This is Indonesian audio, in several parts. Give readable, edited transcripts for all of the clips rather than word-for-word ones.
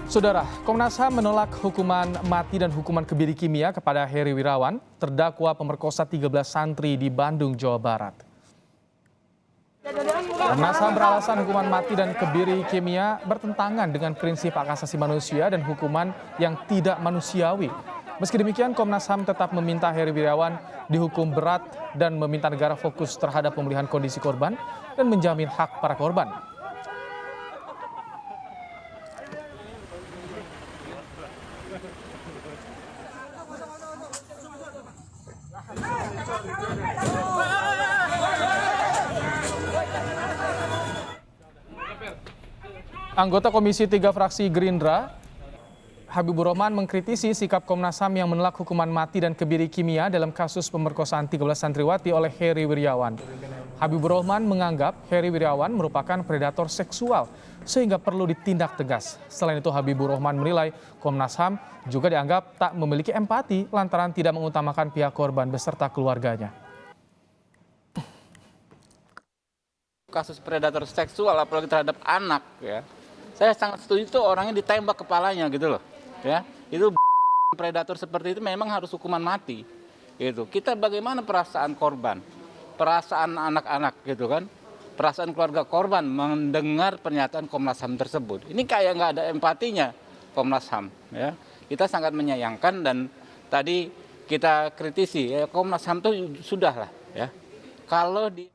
Saudara, Komnas HAM menolak hukuman mati dan hukuman kebiri kimia kepada Heri Wirawan, terdakwa pemerkosa 13 santri di Bandung, Jawa Barat. Komnas HAM beralasan hukuman mati dan kebiri kimia bertentangan dengan prinsip hak asasi manusia dan hukuman yang tidak manusiawi. Meski demikian, Komnas HAM tetap meminta Heri Wirawan dihukum berat dan meminta negara fokus terhadap pemulihan kondisi korban dan menjamin hak para korban. Anggota Komisi 3 fraksi Gerindra, Habibur Rahman mengkritisi sikap Komnas HAM yang menolak hukuman mati dan kebiri kimia dalam kasus pemerkosaan 13 santriwati oleh Heri Wirawan. Habibur Rahman menganggap Heri Wirawan merupakan predator seksual sehingga perlu ditindak tegas. Selain itu, Habibur Rahman menilai Komnas HAM juga dianggap tak memiliki empati lantaran tidak mengutamakan pihak korban beserta keluarganya. Kasus predator seksual apalagi terhadap anak, ya, saya sangat setuju itu orangnya ditembak kepalanya gitu loh, ya, itu predator seperti itu memang harus hukuman mati, gitu. Kita bagaimana perasaan korban, perasaan anak-anak gitu kan, perasaan keluarga korban mendengar pernyataan Komnas HAM tersebut. Ini kayak nggak ada empatinya Komnas HAM, ya. Kita sangat menyayangkan dan tadi kita kritisi, ya, Komnas HAM itu sudah lah, ya. Kalau di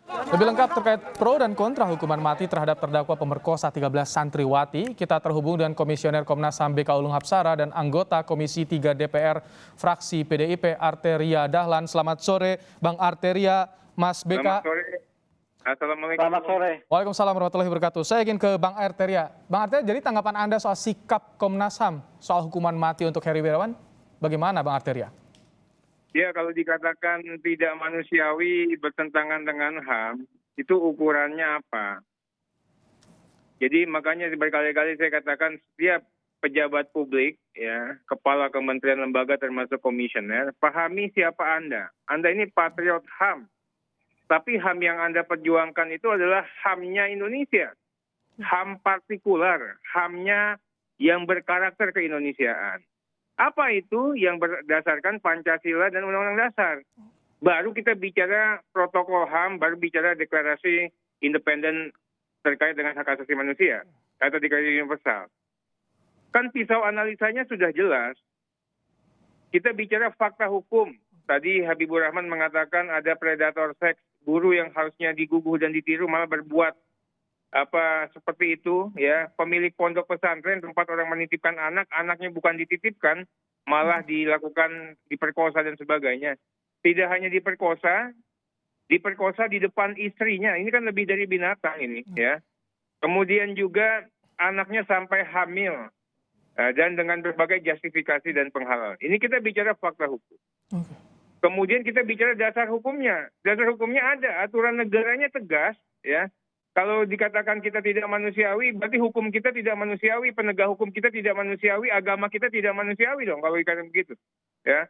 Lebih lengkap terkait pro dan kontra hukuman mati terhadap terdakwa pemerkosa 13 santriwati, kita terhubung dengan Komisioner Komnas HAM BK Ulung Hapsara dan anggota Komisi 3 DPR fraksi PDIP Arteria Dahlan. Selamat sore Bang Arteria, Mas BK. Selamat sore. Assalamualaikum. Selamat sore. Waalaikumsalam warahmatullahi wabarakatuh. Saya ingin ke Bang Arteria. Bang Arteria, jadi tanggapan Anda soal sikap Komnas HAM soal hukuman mati untuk Heri Wirawan, bagaimana Bang Arteria? Ya, kalau dikatakan tidak manusiawi bertentangan dengan HAM, itu ukurannya apa? Jadi makanya berkali-kali saya katakan setiap pejabat publik, ya, kepala kementerian lembaga termasuk komisioner, pahami siapa Anda. Anda ini patriot HAM. Tapi HAM yang Anda perjuangkan itu adalah HAM-nya Indonesia. HAM partikular, HAM-nya yang berkarakter keindonesiaan. Apa itu yang berdasarkan Pancasila dan Undang-Undang Dasar? Baru kita bicara protokol HAM, baru bicara deklarasi independen terkait dengan hak asasi manusia atau deklarasi universal. Kan pisau analisanya sudah jelas. Kita bicara fakta hukum. Tadi Habibur Rahman mengatakan ada predator seks, guru yang harusnya diguguh dan ditiru malah berbuat seperti itu, ya, pemilik pondok pesantren tempat orang menitipkan anak, anaknya bukan dititipkan, malah dilakukan diperkosa dan sebagainya. Tidak hanya diperkosa di depan istrinya. Ini kan lebih dari binatang ini, ya. Kemudian juga anaknya sampai hamil dan dengan berbagai justifikasi dan penghalal. Ini kita bicara fakta hukum. Kemudian kita bicara dasar hukumnya. Dasar hukumnya ada, aturan negaranya tegas, ya. Kalau dikatakan kita tidak manusiawi, berarti hukum kita tidak manusiawi, penegak hukum kita tidak manusiawi, agama kita tidak manusiawi dong kalau dikatakan begitu. Ya.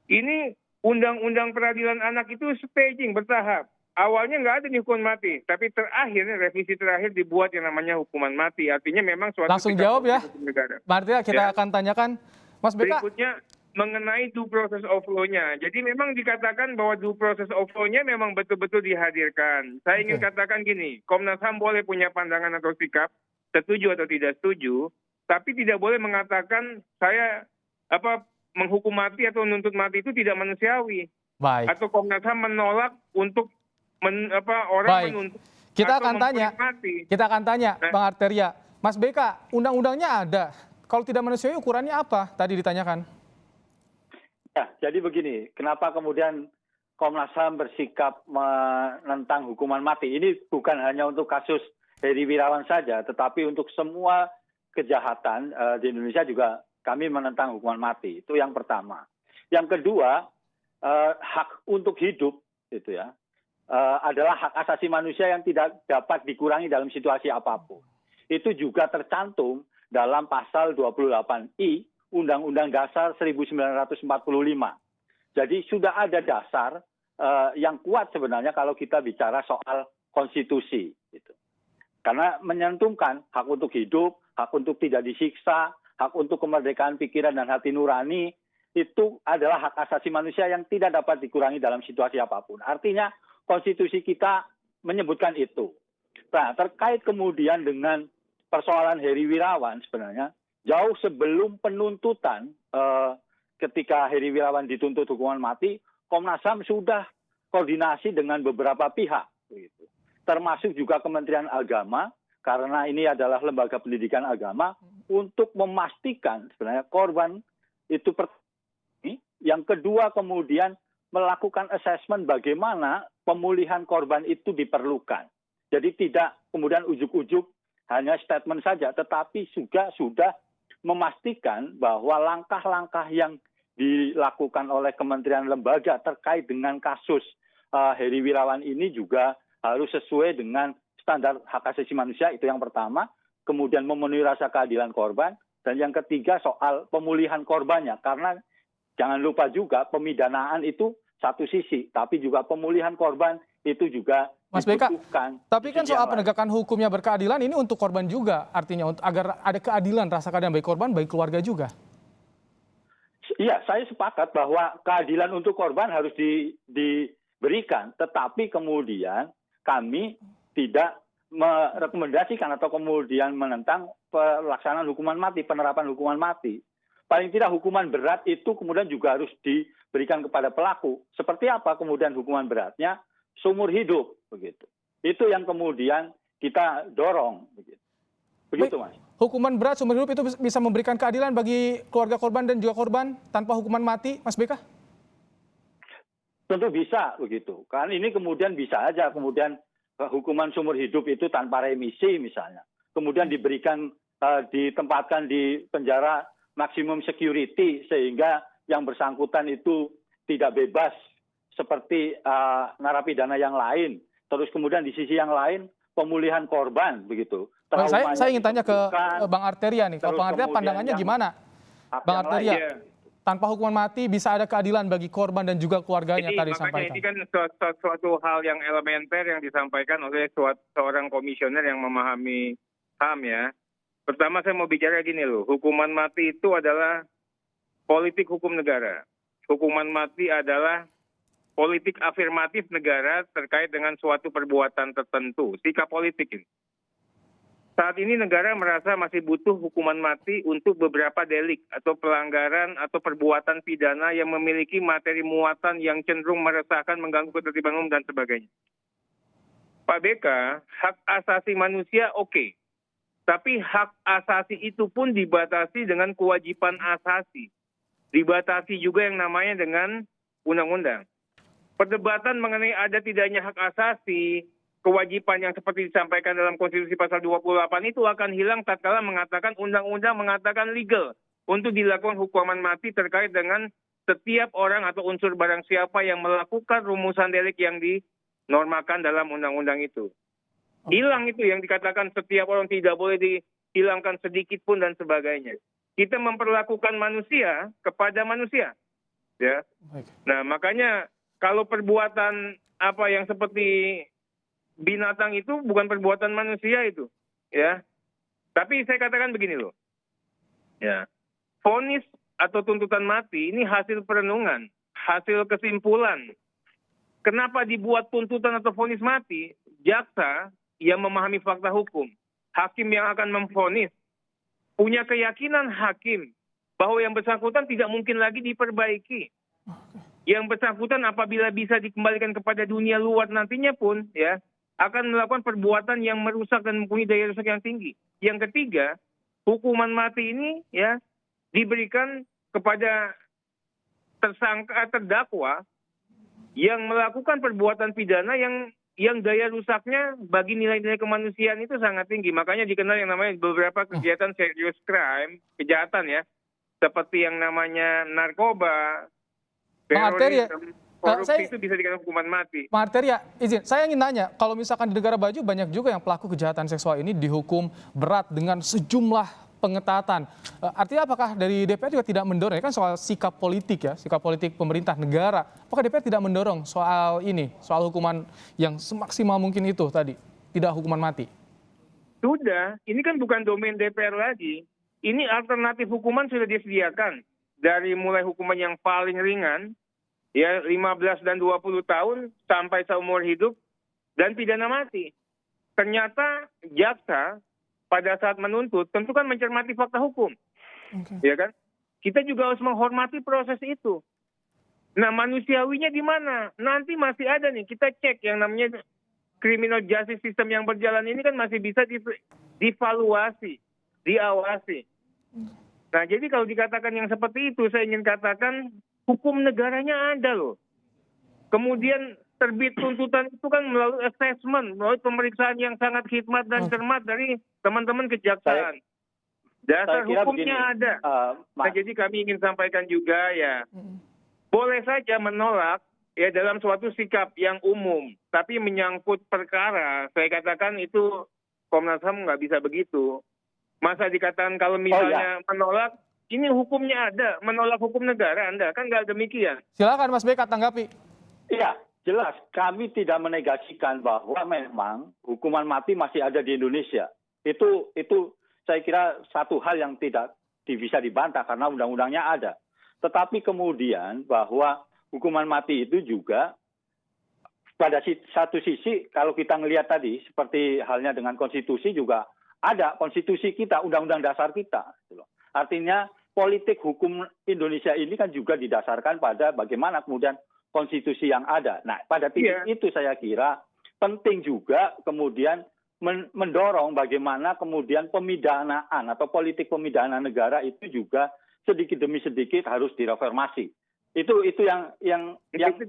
Ini undang-undang peradilan anak itu staging bertahap. Awalnya nggak ada nih hukuman mati, tapi revisi terakhir dibuat yang namanya hukuman mati. Artinya memang suatu langsung jawab ya, Martia, kita akan tanyakan Mas BK. Berikutnya mengenai due process of law-nya. Jadi memang dikatakan bahwa due process of law-nya memang betul-betul dihadirkan. Saya ingin katakan gini, Komnas HAM boleh punya pandangan atau sikap, setuju atau tidak setuju, tapi tidak boleh mengatakan saya menghukum mati atau menuntut mati itu tidak manusiawi. Baik. Atau Komnas HAM menolak untuk orang menuntut. Kita akan tanya. Mati. Kita akan tanya, Bang Arteria. Mas BK, undang-undangnya ada. Kalau tidak manusiawi ukurannya apa? Tadi ditanyakan. Ya, jadi begini, kenapa kemudian Komnas HAM bersikap menentang hukuman mati? Ini bukan hanya untuk kasus Heri Wirawan saja, tetapi untuk semua kejahatan di Indonesia juga kami menentang hukuman mati. Itu yang pertama. Yang kedua, hak untuk hidup, itu ya, adalah hak asasi manusia yang tidak dapat dikurangi dalam situasi apapun. Itu juga tercantum dalam pasal 28I Undang-Undang Dasar 1945. Jadi sudah ada dasar yang kuat sebenarnya kalau kita bicara soal konstitusi. Gitu. Karena menyentuhkan hak untuk hidup, hak untuk tidak disiksa, hak untuk kemerdekaan pikiran dan hati nurani, itu adalah hak asasi manusia yang tidak dapat dikurangi dalam situasi apapun. Artinya konstitusi kita menyebutkan itu. Nah, terkait kemudian dengan persoalan Heri Wirawan sebenarnya, jauh sebelum penuntutan ketika Heri Wirawan dituntut hukuman mati, Komnas HAM sudah koordinasi dengan beberapa pihak, begitu. Termasuk juga Kementerian Agama, karena ini adalah lembaga pendidikan agama, untuk memastikan sebenarnya korban itu yang kedua kemudian melakukan assessment bagaimana pemulihan korban itu diperlukan. Jadi tidak kemudian ujuk-ujuk hanya statement saja, tetapi juga sudah memastikan bahwa langkah-langkah yang dilakukan oleh kementerian lembaga terkait dengan kasus Heri Wirawan ini juga harus sesuai dengan standar hak asasi manusia, itu yang pertama. Kemudian memenuhi rasa keadilan korban. Dan yang ketiga soal pemulihan korbannya. Karena jangan lupa juga pemidanaan itu satu sisi, tapi juga pemulihan korban itu juga Mas Beka, dibutuhkan. tapi kan soal penegakan hukumnya berkeadilan ini untuk korban juga, artinya agar ada keadilan, rasa keadilan baik korban, baik keluarga juga. Iya, saya sepakat bahwa keadilan untuk korban harus diberikan, tetapi kemudian kami tidak merekomendasikan atau kemudian menentang pelaksanaan hukuman mati, penerapan hukuman mati. Paling tidak hukuman berat itu kemudian juga harus diberikan kepada pelaku. Seperti apa kemudian hukuman beratnya? Seumur hidup, begitu. Itu yang kemudian kita dorong, begitu. Begitu, Mas. Hukuman berat seumur hidup itu bisa memberikan keadilan bagi keluarga korban dan juga korban tanpa hukuman mati, Mas Beka? Tentu bisa, begitu. Kan ini kemudian bisa aja kemudian hukuman seumur hidup itu tanpa remisi misalnya. Kemudian ditempatkan di penjara maksimum security sehingga yang bersangkutan itu tidak bebas seperti narapidana yang lain. Terus kemudian di sisi yang lain pemulihan korban begitu. Saya ingin tanya ke Bang Arteria nih. Kalau Bang Arteria pandangannya gimana? Bang Arteria, tanpa hukuman mati bisa ada keadilan bagi korban dan juga keluarganya tadi disampaikan. Ini kan suatu hal yang elementer yang disampaikan oleh seorang komisioner yang memahami HAM ya. Pertama saya mau bicara gini loh, hukuman mati itu adalah politik hukum negara. Hukuman mati adalah politik afirmatif negara terkait dengan suatu perbuatan tertentu, sikap politik ini. Saat ini negara merasa masih butuh hukuman mati untuk beberapa delik atau pelanggaran atau perbuatan pidana yang memiliki materi muatan yang cenderung meresahkan, mengganggu ketertiban umum dan sebagainya. Pak BK, hak asasi manusia oke. Tapi hak asasi itu pun dibatasi dengan kewajiban asasi. Dibatasi juga yang namanya dengan undang-undang. Perdebatan mengenai ada tidaknya hak asasi, kewajiban yang seperti disampaikan dalam Konstitusi Pasal 28 itu akan hilang tatkala mengatakan undang-undang mengatakan legal untuk dilakukan hukuman mati terkait dengan setiap orang atau unsur barang siapa yang melakukan rumusan delik yang dinormakan dalam undang-undang itu. Hilang itu yang dikatakan setiap orang tidak boleh dihilangkan sedikit pun dan sebagainya. Kita memperlakukan manusia kepada manusia. Ya. Nah, makanya kalau perbuatan apa yang seperti binatang itu bukan perbuatan manusia itu, ya. Tapi saya katakan begini loh, ya. Vonis atau tuntutan mati ini hasil perenungan, hasil kesimpulan. Kenapa dibuat tuntutan atau vonis mati? Jaksa yang memahami fakta hukum, hakim yang akan memvonis, punya keyakinan hakim bahwa yang bersangkutan tidak mungkin lagi diperbaiki. Yang bersangkutan apabila bisa dikembalikan kepada dunia luar nantinya pun, ya, akan melakukan perbuatan yang merusak dan mempunyai daya rusak yang tinggi. Yang ketiga, hukuman mati ini ya diberikan kepada tersangka terdakwa yang melakukan perbuatan pidana yang daya rusaknya bagi nilai-nilai kemanusiaan itu sangat tinggi. Makanya dikenal yang namanya beberapa kegiatan serious crime, kejahatan ya, seperti yang namanya narkoba, terorisme, korupsi itu bisa dikatakan hukuman mati. Pak Arteria, izin, saya ingin nanya, kalau misalkan di negara maju banyak juga yang pelaku kejahatan seksual ini dihukum berat dengan sejumlah pengetatan. Artinya apakah dari DPR juga tidak mendorong, ya kan soal sikap politik ya, sikap politik pemerintah negara. Apakah DPR tidak mendorong soal ini, soal hukuman yang semaksimal mungkin itu tadi, tidak hukuman mati? Sudah, ini kan bukan domain DPR lagi. Ini alternatif hukuman sudah disediakan. Dari mulai hukuman yang paling ringan, ya 15 dan 20 tahun sampai seumur hidup, dan pidana mati. Ternyata jaksa pada saat menuntut tentu kan mencermati fakta hukum. Ya kan? Kita juga harus menghormati proses itu. Nah, manusiawinya di mana? Nanti masih ada nih, kita cek yang namanya criminal justice system yang berjalan ini kan masih bisa divaluasi, diawasi. Nah, jadi kalau dikatakan yang seperti itu, saya ingin katakan hukum negaranya ada loh. Kemudian terbit tuntutan itu kan melalui assessment, melalui pemeriksaan yang sangat khidmat dan cermat dari teman-teman kejaksaan. Dasar hukumnya ada. Nah, jadi kami ingin sampaikan juga ya, boleh saja menolak ya dalam suatu sikap yang umum, tapi menyangkut perkara, saya katakan itu Komnas HAM nggak bisa begitu. Masa dikatakan kalau misalnya menolak, ini hukumnya ada, menolak hukum negara Anda, kan nggak demikian. Silakan Mas Beka tanggapi. Iya, jelas kami tidak menegasikan bahwa memang hukuman mati masih ada di Indonesia. Itu saya kira satu hal yang tidak bisa dibantah karena undang-undangnya ada. Tetapi kemudian bahwa hukuman mati itu juga pada satu sisi kalau kita melihat tadi seperti halnya dengan konstitusi juga ada konstitusi kita, undang-undang dasar kita. Artinya politik hukum Indonesia ini kan juga didasarkan pada bagaimana kemudian konstitusi yang ada. Nah, pada titik itu saya kira penting juga kemudian mendorong bagaimana kemudian pemidanaan atau politik pemidanaan negara itu juga sedikit demi sedikit harus direformasi. Itu yang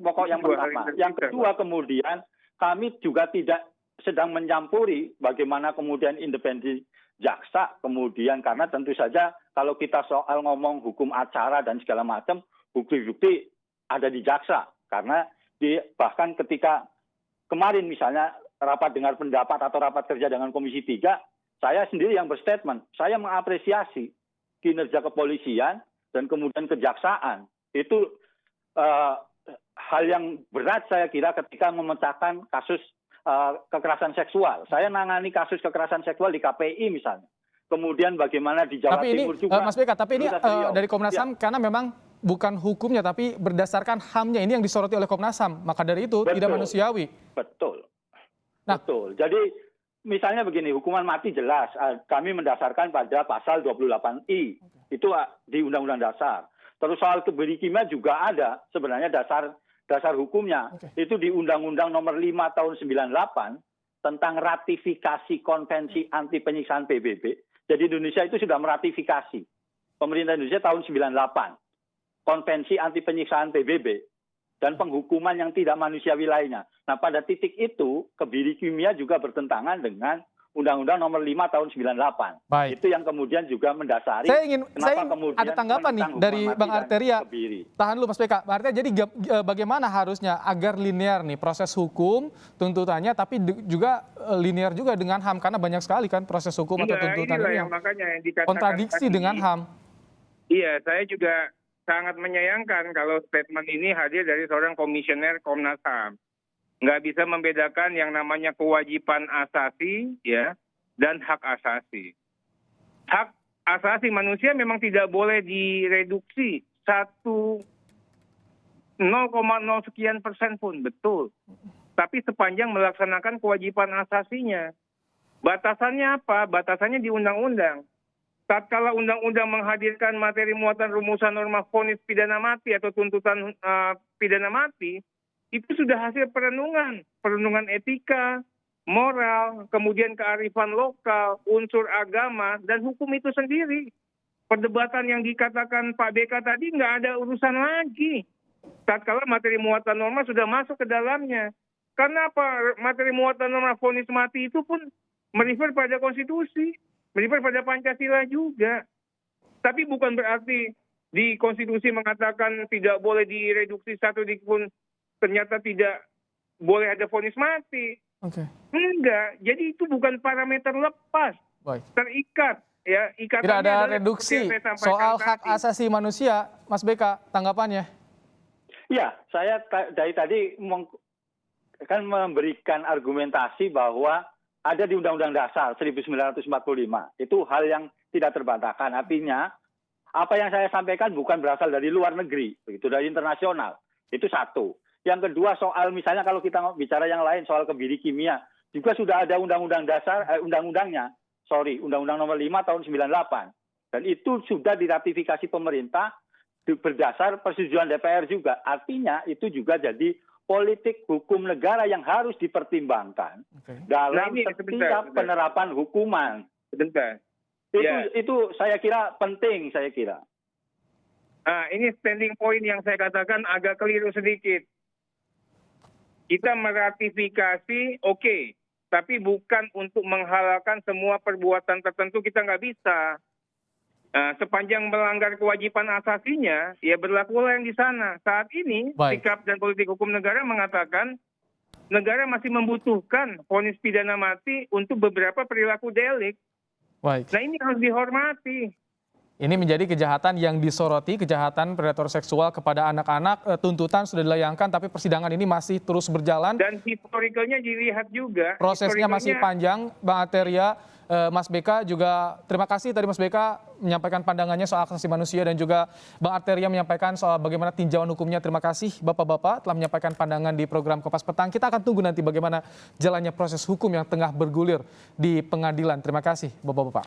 pokok yang pertama. Yang kedua kemudian kami juga tidak sedang mencampuri bagaimana kemudian independensi jaksa kemudian karena tentu saja kalau kita soal ngomong hukum acara dan segala macam bukti-bukti ada di jaksa karena bahkan ketika kemarin misalnya rapat dengar pendapat atau rapat kerja dengan Komisi 3 saya sendiri yang berstatement saya mengapresiasi kinerja kepolisian dan kemudian kejaksaan itu hal yang berat saya kira ketika memecahkan kasus kekerasan seksual. Saya nangani kasus kekerasan seksual di KPI misalnya. Kemudian bagaimana di Jawa Timur juga. Mas Beka, tapi ini dari Komnas HAM karena memang bukan hukumnya tapi berdasarkan HAM-nya ini yang disoroti oleh Komnas HAM. Maka dari itu tidak manusiawi. Betul. Betul. Jadi misalnya begini, hukuman mati jelas kami mendasarkan pada pasal 28I. Itu di Undang-Undang Dasar. Terus soal kebiri kimia juga ada sebenarnya dasar hukumnya. Itu di Undang-Undang Nomor 5 tahun 98 tentang ratifikasi Konvensi Anti Penyiksaan PBB. Jadi Indonesia itu sudah meratifikasi. Pemerintah Indonesia tahun 98. Konvensi Anti Penyiksaan PBB dan penghukuman yang tidak manusiawi lainnya. Nah, pada titik itu kebiri kimia juga bertentangan dengan Undang-Undang Nomor 5 tahun 98. Baik. Itu yang kemudian juga mendasari. Saya ingin ada tanggapan nih dari Bang Arteria. Tahan dulu Mas Beka. Bang Arteria, jadi bagaimana harusnya agar linear nih proses hukum tuntutannya, tapi juga linear juga dengan HAM karena banyak sekali kan proses hukum atau tuntutan ini yang kontradiksi dengan HAM. Iya, saya juga sangat menyayangkan kalau statement ini hadir dari seorang komisioner Komnas HAM. Nggak bisa membedakan yang namanya kewajiban asasi ya dan hak asasi. Hak asasi manusia memang tidak boleh direduksi 0,0 sekian persen pun, betul. Tapi sepanjang melaksanakan kewajiban asasinya. Batasannya apa? Batasannya di undang-undang. Tatkala undang-undang menghadirkan materi muatan rumusan norma vonis pidana mati atau tuntutan pidana mati, itu sudah hasil perenungan etika, moral, kemudian kearifan lokal, unsur agama, dan hukum itu sendiri. Perdebatan yang dikatakan Pak BK tadi nggak ada urusan lagi. Tatkala materi muatan norma sudah masuk ke dalamnya. Karena apa? Materi muatan norma vonis mati itu pun merefer pada konstitusi, merefer pada Pancasila juga. Tapi bukan berarti di konstitusi mengatakan tidak boleh direduksi satu detik pun ternyata tidak boleh ada vonis mati. Enggak. Jadi itu bukan parameter lepas. Terikat. Ya, ikatannya tidak ada reduksi soal hak asasi manusia. Mas Beka, tanggapannya? Ya, saya dari tadi kan memberikan argumentasi bahwa ada di Undang-Undang Dasar 1945. Itu hal yang tidak terbantahkan. Artinya, apa yang saya sampaikan bukan berasal dari luar negeri, begitu, dari internasional. Itu satu. Yang kedua, soal misalnya kalau kita bicara yang lain, soal kebiri kimia, juga sudah ada Undang-Undang Dasar, Undang-Undang Nomor 5 tahun 98. Dan itu sudah diratifikasi pemerintah berdasar persetujuan DPR juga. Artinya itu juga jadi politik hukum negara yang harus dipertimbangkan dalam setiap penerapan hukuman. Sebentar. Itu saya kira penting, saya kira. Nah, ini standing point yang saya katakan agak keliru sedikit. Kita meratifikasi, oke, tapi bukan untuk menghalalkan semua perbuatan tertentu, kita nggak bisa. Sepanjang melanggar kewajiban asasinya, ya berlakulah yang di sana. Saat ini, sikap dan politik hukum negara mengatakan negara masih membutuhkan vonis pidana mati untuk beberapa perilaku delik. Baik. Nah, ini harus dihormati. Ini menjadi kejahatan yang disoroti, kejahatan predator seksual kepada anak-anak. Tuntutan sudah dilayangkan, tapi persidangan ini masih terus berjalan. Dan historicalnya dilihat juga. Prosesnya masih panjang, Bang Arteria. Mas BK juga terima kasih tadi Mas BK menyampaikan pandangannya soal hak asasi manusia dan juga Bang Arteria menyampaikan soal bagaimana tinjauan hukumnya. Terima kasih Bapak-bapak telah menyampaikan pandangan di program Kompas Petang. Kita akan tunggu nanti bagaimana jalannya proses hukum yang tengah bergulir di pengadilan. Terima kasih Bapak-bapak.